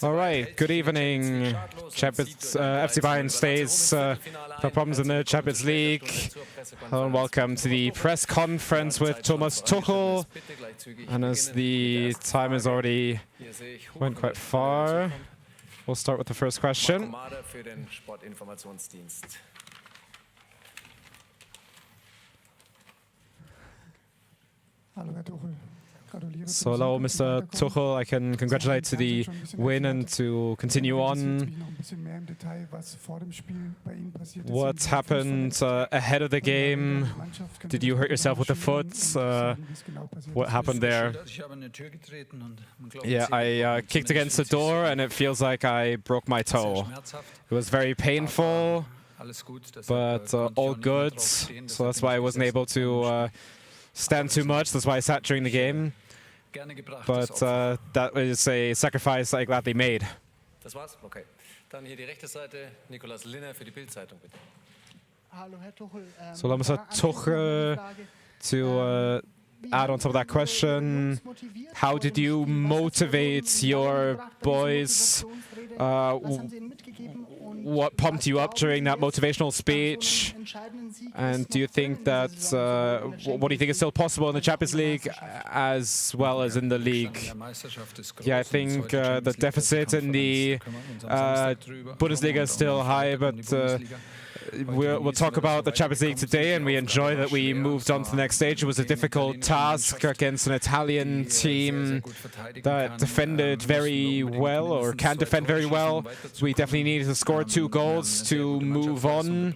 All right, good evening. FC Bayern stays for problems in the Champions League. Hello and welcome to the press conference with Thomas Tuchel. And as the time has already went quite far, we'll start with the first question. So hello, Mr. Tuchel. I can congratulate to the win and to continue on. What happened ahead of the game? Did you hurt yourself with the foot? What happened there? Yeah, I kicked against the door and it feels like I broke my toe. It was very painful, but all good. So that's why I wasn't able to stand too much. That's why I sat during the game. But that was a sacrifice I gladly made. So Mr. Tuchel, to add on top of that question, how did you motivate your boys? What pumped you up during that motivational speech? And do you think that, what do you think is still possible in the Champions League as well as in the league? Yeah, I think the deficit in the Bundesliga is still high, but we'll talk about the Champions League today, and we enjoy that we moved on to the next stage. It was a difficult task against an Italian team that defended very well, or can defend very well. We definitely needed to score 2 goals to move on.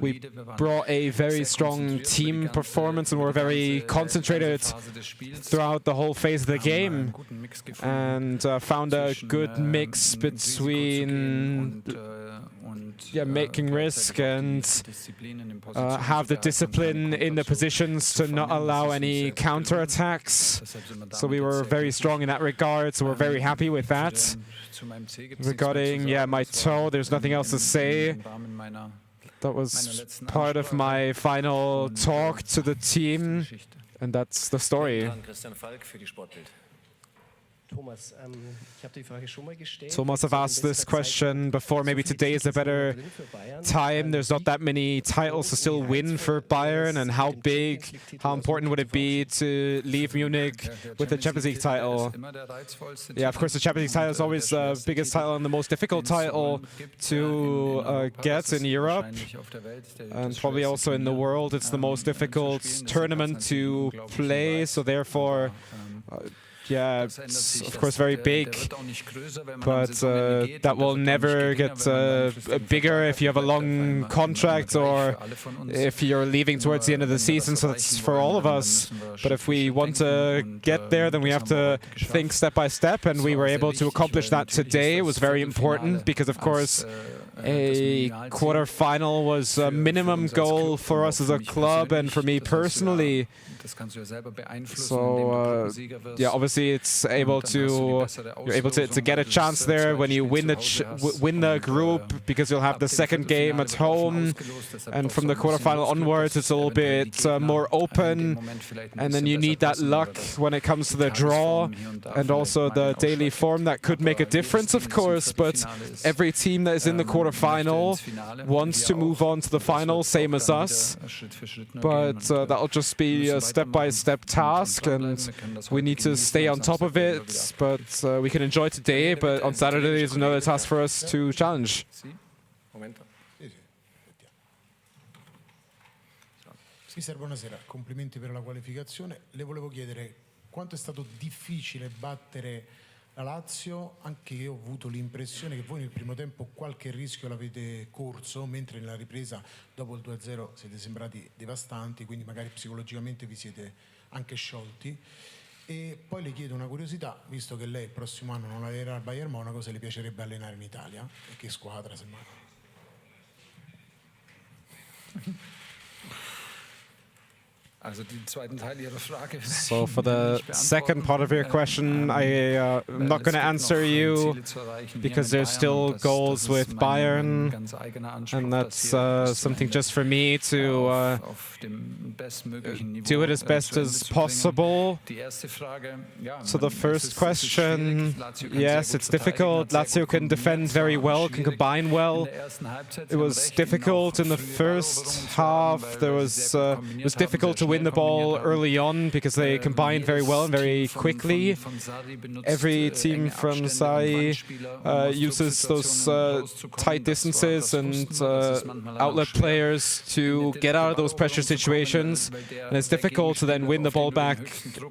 We brought a very strong team performance and were very concentrated throughout the whole phase of the game, and found a good mix between making risk and have the discipline in the positions to not allow any counter-attacks. So we were very strong in that regard, so we're very happy with that. Regarding my toe, there's nothing else to say. That was part of my final talk to the team, and that's the story. Thomas, I've asked this question before. Maybe today is a better time. There's not that many titles to still win for Bayern, and how important would it be to leave Munich with the Champions League title? Yeah, of course, the Champions League title is always the biggest title and the most difficult title to get in Europe, and probably also in the world. It's the most difficult tournament to play, so therefore yeah, it's of course very big, but that will never get bigger if you have a long contract or if you're leaving towards the end of the season, so that's for all of us. But if we want to get there, then we have to think step by step, and we were able to accomplish that today. It was very important because, of course, a quarter-final was a minimum goal for us as a club and for me personally. So yeah, obviously it's you're able to get a chance there when you win the group, because you'll have the second game at home, and from the quarterfinal onwards it's a little bit more open, and then you need that luck when it comes to the draw and also the daily form. That could make a difference, of course, but every team that is in the quarterfinal wants to move on to the final, same as us, but that'll just be a step-by-step task, and we need to stay on top of it. But we can enjoy today, but on Saturday is another task for us to challenge. Mister, buonasera, complimenti per la qualificazione. Le volevo chiedere quanto è stato difficile battere la Lazio, anche io ho avuto l'impressione che voi nel primo tempo qualche rischio l'avete corso, mentre nella ripresa dopo il 2-0 siete sembrati devastanti, quindi magari psicologicamente vi siete anche sciolti. E poi le chiedo una curiosità, visto che lei il prossimo anno non allenerà al Bayern Monaco, se le piacerebbe allenare in Italia e che squadra semmai. So for the second part of your question, I'm not going to answer you because there's still goals with Bayern, and that's something just for me to do it as best as possible. So the first question, yes, it's difficult. Lazio can defend very well, can combine well. It was difficult in the first half. It was difficult to win the ball early on because they combined very well and very quickly. Every team from Sarri uses those tight distances and outlet players to get out of those pressure situations. And it's difficult to then win the ball back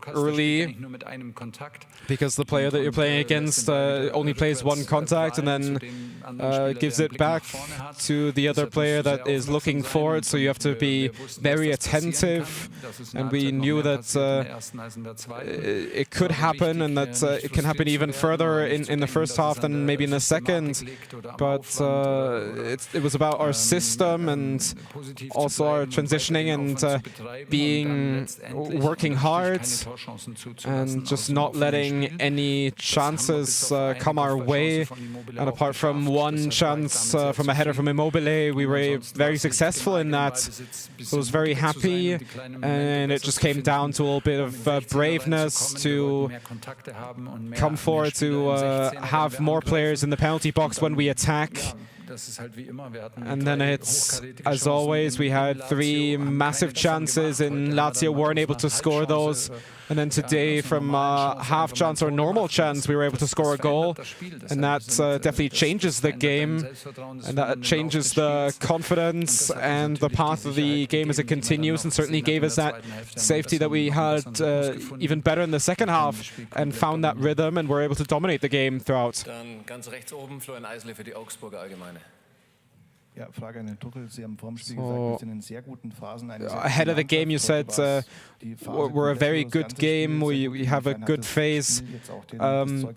early because the player that you're playing against only plays one contact and then gives it back to the other player that is looking for it. So you have to be very attentive. And we knew that it could happen, and that it can happen even further in the first half than maybe in the second. But it was about our system and also our transitioning and working hard and just not letting any chances come our way. And apart from one chance from a header from Immobile, we were very successful in that. So I was very happy, and it just came down to a little bit of braveness to come forward, to have more players in the penalty box when we attack. And then it's, as always, we had 3 massive chances and Lazio weren't able to score those. And then today, from a half chance or normal chance, we were able to score a goal. And that definitely changes the game. And that changes the confidence and the path of the game as it continues, and certainly gave us that safety that we had even better in the second half and found that rhythm and were able to dominate the game throughout. Ahead of the game, you said we're a very good game, we have a good phase. Can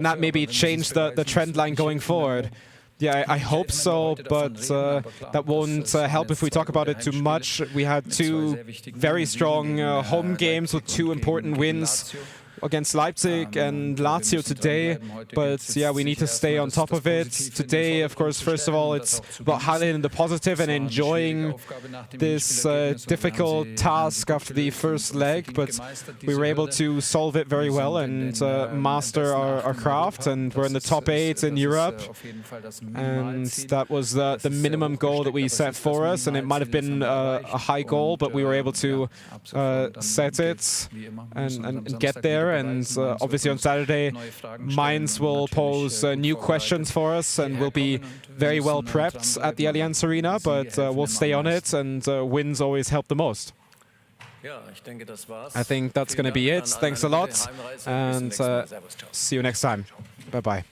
that maybe change the trend line going forward? Yeah, I hope so, but that won't help if we talk about it too much. We had 2 very strong home games with 2 important wins against Leipzig and Lazio today, but yeah, we need to stay on top of it. Today, of course, first of all, it's about highlighting the positive and enjoying this difficult task after the first leg, but we were able to solve it very well and master our craft, and we're in the top 8 in Europe, and that was the minimum goal that we set for us, and it might have been a high goal, but we were able to set it and get there. And obviously on Saturday, Mainz will pose new questions for us, and we'll be very well prepped at the Allianz Arena, but we'll stay on it, and wins always help the most. I think that's going to be it. Thanks a lot, and see you next time. Bye-bye.